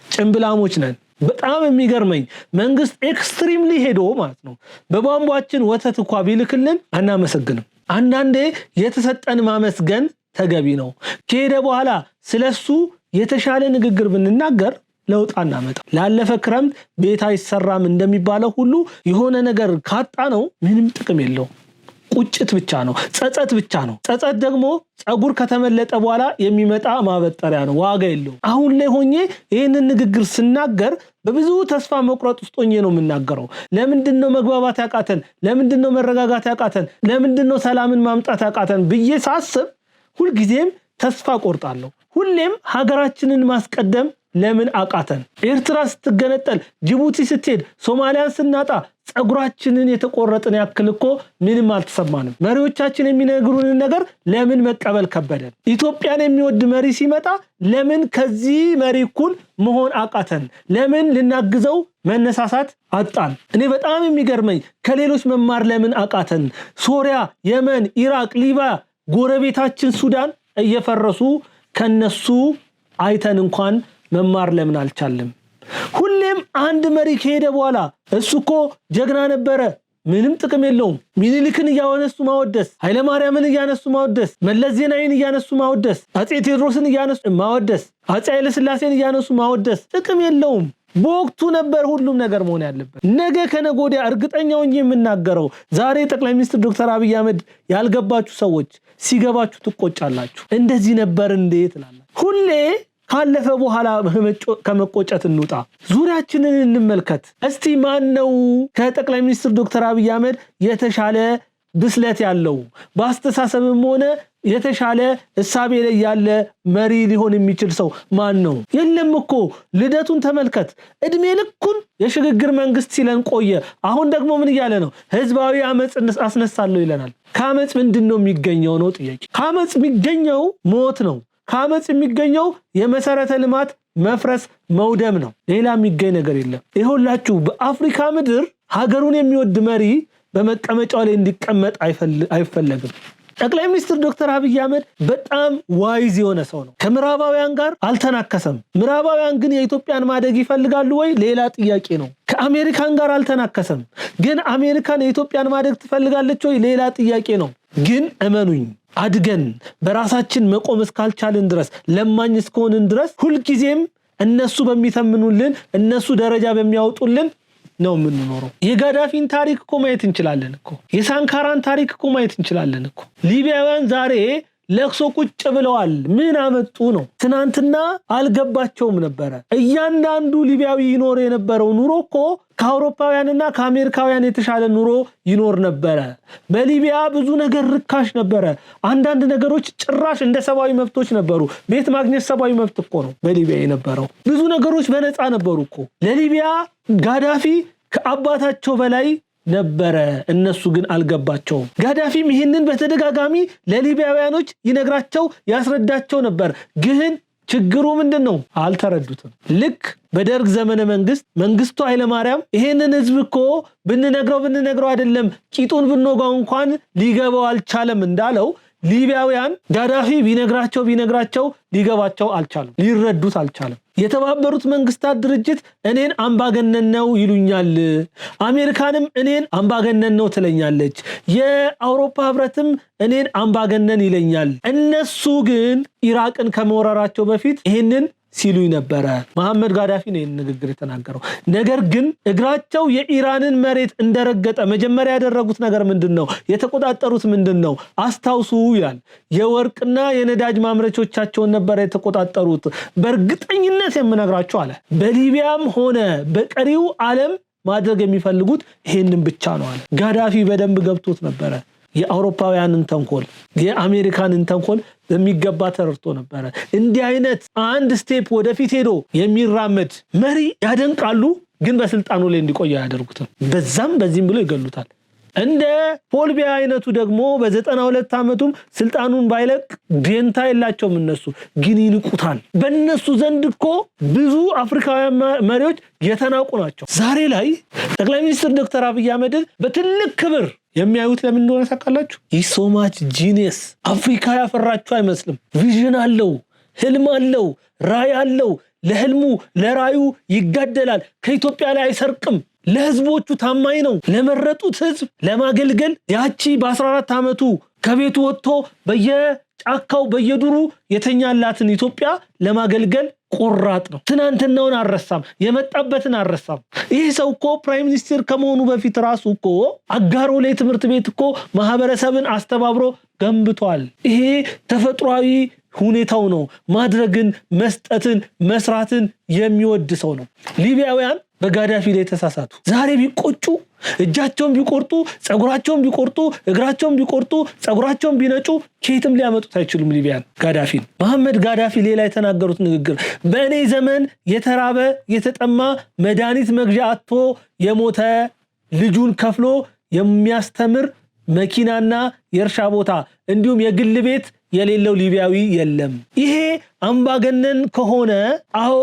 ጭምብላሞች ነን። በጣም የሚገርመኝ መንግስት ኤክስትሪምሊ ሄዶ ማለት ነው በቧንቧችን ወተት እንኳን ቢልክልን አናመሰግንም። አንዳንዴ የተሰጠን ማመስገን ተገቢ ነው። ከሄደ በኋላ ስለሱ የተሻለ ንግግር ብንናገር ለውጥ አናመጣ። ላለፈ ክረምት ቤት አይሰራም እንደሚባለው ሁሉ የሆነ ነገር ካጣ ነው ምንም ጥቅም የለው። ቁጭት ብቻ ነው፣ ጸጸት ብቻ ነው። ጸጸት ደግሞ ጸጉር ከተመለጠ በኋላ የሚመጣ ማበጠሪያ ነው፣ ዋጋ የለው። አሁን ላይ ሆኜ ይህንን ንግግር ስናገር በብዙ ተስፋ መቁረጥ ውስጥ ሆኜ ነው የምናገረው። ለምንድነው መግባባት ያቃተን? ለምንድነው መረጋጋት ያቃተን? ለምንድነው ሰላምን ማምጣት ያቃተን ብዬ ሳስብ ሁልጊዜም ተስፋ ቆርጣለሁ። ሁሌም ሀገራችንን ማስቀደም ለምን አቃተን? ኤርትራ ስትገነጠል፣ ጅቡቲ ስትሄድ፣ ሶማሊያን ስናጣ ጸጉራችንን የተቆረጥን ያክል እኮ ምንም አልተሰማንም። መሪዎቻችን የሚነግሩንን ነገር ለምን መቀበል ከበደን? ኢትዮጵያን የሚወድ መሪ ሲመጣ ለምን ከዚህ መሪ እኩል መሆን አቃተን? ለምን ልናግዘው መነሳሳት አጣን? እኔ በጣም የሚገርመኝ ከሌሎች መማር ለምን አቃተን? ሶሪያ፣ የመን፣ ኢራቅ፣ ሊቢያ ጎረቤታችን ሱዳን እየፈረሱ ከነሱ አይተን እንኳን መማር ለምን አልቻለም? ሁሌም አንድ መሪ ከሄደ በኋላ እሱኮ ጀግና ነበረ ምንም ጥቅም የለውም። ሚኒሊክን እያነሱ ማወደስ፣ ኃይለ ማርያምን እያነሱ ማወደስ፣ መለስ ዜናዊን እያነሱ ማወደስ፣ አጼ ቴዎድሮስን እያነሱ ማወደስ፣ አጼ ኃይለ ሥላሴን እያነሱ ማወደስ ጥቅም የለውም። በወቅቱ ነበር ሁሉም ነገር መሆን ያለበት። ነገ ከነገ ወዲያ እርግጠኛው እንጂ የምናገረው ዛሬ ጠቅላይ ሚኒስትር ዶክተር አብይ አህመድ ያልገባችሁ ሰዎች ሲገባችሁ ትቆጫላችሁ። እንደዚህ ነበር እንዴ ትላላችሁ። ሁሌ ካለፈ በኋላ ከመቆጨት እንውጣ። ዙሪያችንን እንመልከት። እስቲ ማን ነው ከጠቅላይ ሚኒስትር ዶክተር አብይ አህመድ የተሻለ ብስለት ያለው በአስተሳሰብም ሆነ የተሻለ እሳቤ ላይ ያለ መሪ ሊሆን የሚችል ሰው ማን ነው? የለም እኮ። ልደቱን ተመልከት። እድሜ ልኩን የሽግግር መንግስት ሲለን ቆየ። አሁን ደግሞ ምን እያለ ነው? ህዝባዊ አመጽ አስነሳለሁ ይለናል። ከአመጽ ምንድነው የሚገኘው ነው ጥያቄ። ከአመጽ የሚገኘው ሞት ነው። ከአመጽ የሚገኘው የመሰረተ ልማት መፍረስ መውደም ነው። ሌላ የሚገኝ ነገር የለም። ይሁላችሁ በአፍሪካ ምድር ሀገሩን የሚወድ መሪ በመቀመጫው ላይ እንዲቀመጥ አይፈለግም። ጠቅላይ ሚኒስትር ዶክተር አብይ አህመድ በጣም ዋይዝ የሆነ ሰው ነው። ከምዕራባውያን ጋር አልተናከሰም። ምዕራባውያን ግን የኢትዮጵያን ማደግ ይፈልጋሉ ወይ? ሌላ ጥያቄ ነው። ከአሜሪካን ጋር አልተናከሰም። ግን አሜሪካን የኢትዮጵያን ማደግ ትፈልጋለች ወይ? ሌላ ጥያቄ ነው። ግን እመኑኝ አድገን በራሳችን መቆም እስካልቻልን ድረስ ለማኝ እስከሆንን ድረስ ሁልጊዜም እነሱ በሚተምኑልን እነሱ ደረጃ በሚያወጡልን ነው የምንኖረው። የጋዳፊን ታሪክ እኮ ማየት እንችላለን እኮ። የሳንካራን ታሪክ እኮ ማየት እንችላለን እኮ። ሊቢያውያን ዛሬ ለቅሶ ቁጭ ብለዋል። ምን አመጡ ነው? ትናንትና አልገባቸውም ነበረ። እያንዳንዱ ሊቢያዊ ይኖር የነበረው ኑሮ እኮ ከአውሮፓውያንና ከአሜሪካውያን የተሻለ ኑሮ ይኖር ነበረ። በሊቢያ ብዙ ነገር ርካሽ ነበረ። አንዳንድ ነገሮች ጭራሽ እንደ ሰብአዊ መብቶች ነበሩ። ቤት ማግኘት ሰብአዊ መብት እኮ ነው በሊቢያ የነበረው። ብዙ ነገሮች በነፃ ነበሩ እኮ። ለሊቢያ ጋዳፊ ከአባታቸው በላይ ነበረ። እነሱ ግን አልገባቸውም። ጋዳፊም ይህንን በተደጋጋሚ ለሊቢያውያኖች ይነግራቸው ያስረዳቸው ነበር። ግን ችግሩ ምንድነው? አልተረዱትም። ልክ በደርግ ዘመነ መንግስቱ ኃይለ ማርያም ይሄንን ህዝብ እኮ ብንነግረው አይደለም ቂጡን ብንወጋው እንኳን ሊገባው አልቻለም እንዳለው ሊቢያውያን ጋዳፊ ቢነግራቸው ሊገባቸው አልቻለም፣ ሊረዱት አልቻለም። የተባበሩት መንግስታት ድርጅት እኔን አምባገነን ነው ይሉኛል፣ አሜሪካንም እኔን አምባገነን ነው ትለኛለች፣ የአውሮፓ ህብረትም እኔን አምባገነን ይለኛል። እነሱ ግን ኢራቅን ከመወረራቸው በፊት ይሄንን ሲሉ ነበረ። መሐመድ ጋዳፊ ነው ንግግር የተናገረው። ነገር ግን እግራቸው የኢራንን መሬት እንደረገጠ መጀመሪያ ያደረጉት ነገር ምንድነው? የተቆጣጠሩት ምንድነው? አስታውሱ ይላል። የወርቅና የነዳጅ ማምረቾቻቸውን ነበር የተቆጣጠሩት። በእርግጠኝነት የምነግራችሁ አለ በሊቢያም ሆነ በቀሪው ዓለም ማድረግ የሚፈልጉት ይሄንን ብቻ ነው አለ። ጋዳፊ በደንብ ገብቶት ነበረ። የአውሮፓውያንን ተንኮል የአሜሪካንን ተንኮል በሚገባ ተረድቶ ነበረ። እንዲህ አይነት አንድ ስቴፕ ወደፊት ሄዶ የሚራመድ መሪ ያደንቃሉ፣ ግን በስልጣኑ ላይ እንዲቆይ ያደርጉታል። በዛም በዚህም ብሎ ይገሉታል። እንደ ፖል ቢያ አይነቱ ደግሞ በ92 ዓመቱም ስልጣኑን ባይለቅ ደንታ የላቸውም። እነሱ ግን ይንቁታል። በእነሱ ዘንድ እኮ ብዙ አፍሪካውያን መሪዎች የተናቁ ናቸው። ዛሬ ላይ ጠቅላይ ሚኒስትር ዶክተር አብይ አህመድን በትልቅ ክብር የሚያዩት ለምን እንደሆነ ታውቃላችሁ? so much genius አፍሪካ ያፈራችሁ አይመስልም። ቪዥን አለው፣ ህልም አለው፣ ራዕይ አለው። ለህልሙ ለራዩ ይጋደላል። ከኢትዮጵያ ላይ አይሰርቅም። ለህዝቦቹ ታማኝ ነው። ለመረጡት ህዝብ ለማገልገል ያቺ በ14 ዓመቱ ከቤቱ ወጥቶ በየጫካው በየዱሩ የተኛላትን ኢትዮጵያ ለማገልገል ቆራጥ ነው። ትናንትናውን አረሳም፣ የመጣበትን አረሳም። ይሄ ሰው እኮ ፕራይም ሚኒስተር ከመሆኑ በፊት ራሱ እኮ አጋሮ ላይ ትምህርት ቤት እኮ ማህበረሰብን አስተባብሮ ገንብቷል። ይሄ ተፈጥሯዊ ሁኔታው ነው። ማድረግን፣ መስጠትን፣ መስራትን የሚወድ ሰው ነው። ሊቢያውያን በጋዳፊ ላይ ተሳሳቱ። ዛሬ ቢቆጩ እጃቸውን ቢቆርጡ ጸጉራቸውን ቢቆርጡ እግራቸውን ቢቆርጡ ጸጉራቸውን ቢነጩ ከየትም ሊያመጡት አይችሉም ሊቢያን ጋዳፊን። መሐመድ ጋዳፊ ሌላ የተናገሩት ንግግር በእኔ ዘመን የተራበ የተጠማ መድኃኒት መግዣ አጥቶ የሞተ ልጁን ከፍሎ የሚያስተምር መኪናና የእርሻ ቦታ እንዲሁም የግል ቤት የሌለው ሊቢያዊ የለም። ይሄ አምባገነን ከሆነ አዎ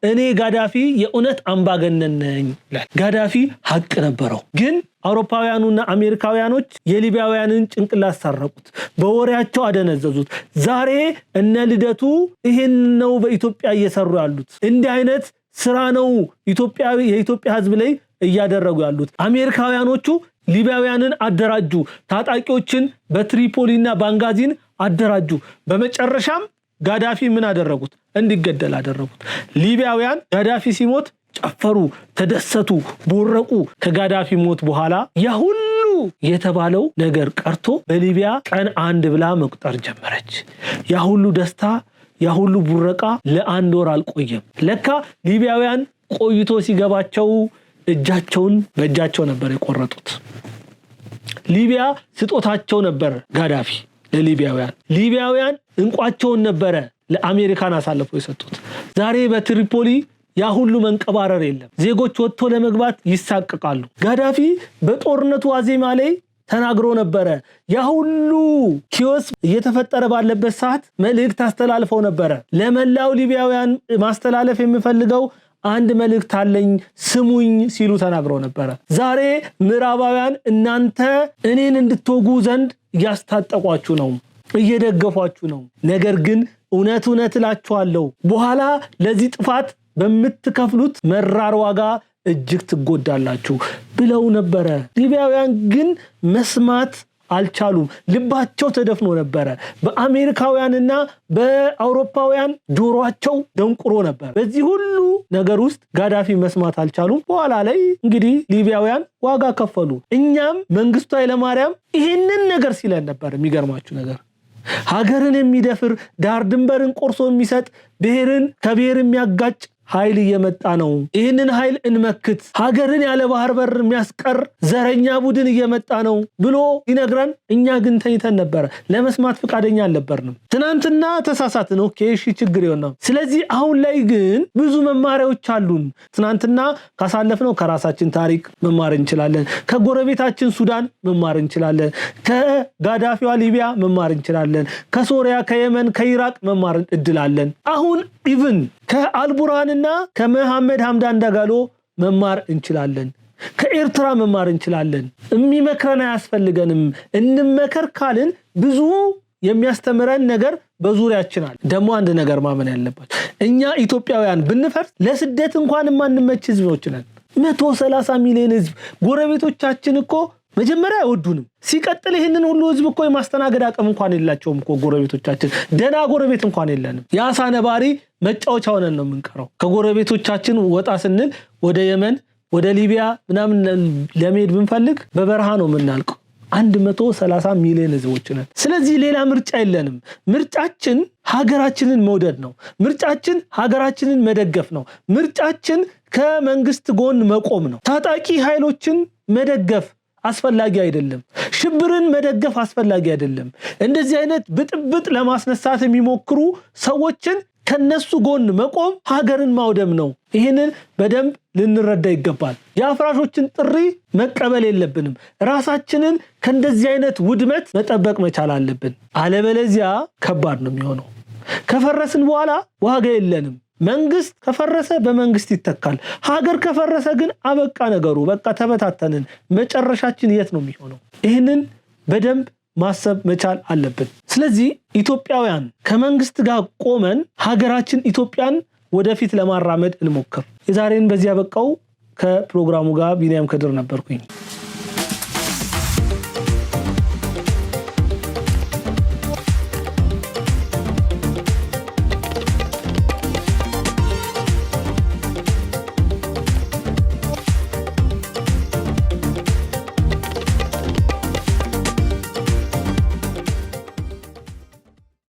እኔ ጋዳፊ የእውነት አምባገነን ነኝ። ጋዳፊ ሐቅ ነበረው። ግን አውሮፓውያኑና አሜሪካውያኖች የሊቢያውያንን ጭንቅላት ሰረቁት፣ በወሬያቸው አደነዘዙት። ዛሬ እነ ልደቱ ይሄን ነው በኢትዮጵያ እየሰሩ ያሉት። እንዲህ አይነት ስራ ነው የኢትዮጵያ ህዝብ ላይ እያደረጉ ያሉት። አሜሪካውያኖቹ ሊቢያውያንን አደራጁ፣ ታጣቂዎችን በትሪፖሊና ባንጋዚን አደራጁ። በመጨረሻም ጋዳፊ ምን አደረጉት? እንዲገደል አደረጉት። ሊቢያውያን ጋዳፊ ሲሞት ጨፈሩ፣ ተደሰቱ፣ ቦረቁ። ከጋዳፊ ሞት በኋላ ያ ሁሉ የተባለው ነገር ቀርቶ በሊቢያ ቀን አንድ ብላ መቁጠር ጀመረች። ያ ሁሉ ደስታ ያ ሁሉ ቡረቃ ለአንድ ወር አልቆየም። ለካ ሊቢያውያን ቆይቶ ሲገባቸው እጃቸውን በእጃቸው ነበር የቆረጡት። ሊቢያ ስጦታቸው ነበር ጋዳፊ ለሊቢያውያን። ሊቢያውያን እንቋቸውን ነበር ለአሜሪካን አሳልፈው የሰጡት። ዛሬ በትሪፖሊ ያ ሁሉ መንቀባረር የለም። ዜጎች ወጥቶ ለመግባት ይሳቀቃሉ። ጋዳፊ በጦርነቱ ዋዜማ ላይ ተናግሮ ነበር። ያ ሁሉ ኪዮስ እየተፈጠረ ባለበት ሰዓት መልእክት አስተላልፈው ነበር። ለመላው ሊቢያውያን ማስተላለፍ የምፈልገው አንድ መልእክት አለኝ ስሙኝ ሲሉ ተናግሮ ነበር። ዛሬ ምዕራባውያን እናንተ እኔን እንድትወጉ ዘንድ ያስታጠቋችሁ ነው፣ እየደገፏችሁ ነው። ነገር ግን እውነት እላችኋለሁ በኋላ ለዚህ ጥፋት በምትከፍሉት መራር ዋጋ እጅግ ትጎዳላችሁ ብለው ነበር። ሊቢያውያን ግን መስማት አልቻሉም። ልባቸው ተደፍኖ ነበር። በአሜሪካውያንና በአውሮፓውያን ጆሮአቸው ደንቁሮ ነበር። በዚህ ሁሉ ነገር ውስጥ ጋዳፊ መስማት አልቻሉም። በኋላ ላይ እንግዲህ ሊቢያውያን ዋጋ ከፈሉ። እኛም መንግስቱ ኃይለማርያም ይሄንን ነገር ሲለን ነበር። የሚገርማችሁ ነገር ሀገርን የሚደፍር ዳር ድንበርን ቆርሶ የሚሰጥ ብሔርን ከብሔር የሚያጋጭ ኃይል እየመጣ ነው። ይህንን ኃይል እንመክት፣ ሀገርን ያለ ባህር በር የሚያስቀር ዘረኛ ቡድን እየመጣ ነው ብሎ ይነግረን። እኛ ግን ተይተን ነበር፣ ለመስማት ፈቃደኛ አልነበርንም። ትናንትና ተሳሳትን፣ ኦኬ እሺ ችግር ይሆናል። ስለዚህ አሁን ላይ ግን ብዙ መማሪያዎች አሉን። ትናንትና ካሳለፍነው ከራሳችን ታሪክ መማር እንችላለን። ከጎረቤታችን ሱዳን መማር እንችላለን። ከጋዳፊዋ ሊቢያ መማር እንችላለን። ከሶሪያ፣ ከየመን፣ ከኢራቅ መማር እድላለን። አሁን ኢቭን ከአልቡራንና ከመሐመድ ሐምዳን ዳጋሎ መማር እንችላለን። ከኤርትራ መማር እንችላለን። የሚመክረን አያስፈልገንም። እንመከር ካልን ብዙ የሚያስተምረን ነገር በዙሪያችን አለ። ደግሞ አንድ ነገር ማመን ያለባችሁ እኛ ኢትዮጵያውያን ብንፈርስ ለስደት እንኳን ማንመች ህዝቦች ነን። 130 ሚሊዮን ህዝብ። ጎረቤቶቻችን እኮ መጀመሪያ አይወዱንም ሲቀጥል ይሄንን ሁሉ ህዝብ እኮ የማስተናገድ አቅም እንኳን የላቸውም እኮ ጎረቤቶቻችን ደና ጎረቤት እንኳን የለንም ያሳ ነባሪ መጫወቻ ሆነን ነው የምንቀረው ከጎረቤቶቻችን ወጣ ስንል ወደ የመን ወደ ሊቢያ ምናምን ለመሄድ ብንፈልግ በበረሃ ነው የምናልቀው 130 ሚሊዮን ህዝቦች ነን ስለዚህ ሌላ ምርጫ የለንም ምርጫችን ሀገራችንን መውደድ ነው ምርጫችን ሀገራችንን መደገፍ ነው ምርጫችን ከመንግስት ጎን መቆም ነው ታጣቂ ኃይሎችን መደገፍ አስፈላጊ አይደለም ሽብርን መደገፍ አስፈላጊ አይደለም እንደዚህ አይነት ብጥብጥ ለማስነሳት የሚሞክሩ ሰዎችን ከነሱ ጎን መቆም ሀገርን ማውደም ነው ይሄንን በደንብ ልንረዳ ይገባል የአፍራሾችን ጥሪ መቀበል የለብንም ራሳችንን ከእንደዚህ አይነት ውድመት መጠበቅ መቻል አለብን አለበለዚያ ከባድ ነው የሚሆነው ከፈረስን በኋላ ዋጋ የለንም መንግስት ከፈረሰ በመንግስት ይተካል ሀገር ከፈረሰ ግን አበቃ ነገሩ በቃ ተበታተንን መጨረሻችን የት ነው የሚሆነው ይሄንን በደንብ ማሰብ መቻል አለብን ስለዚህ ኢትዮጵያውያን ከመንግስት ጋር ቆመን ሀገራችን ኢትዮጵያን ወደፊት ለማራመድ እንሞክር የዛሬን በዚያ በቃው ከፕሮግራሙ ጋር ቢኒያም ከድር ነበርኩኝ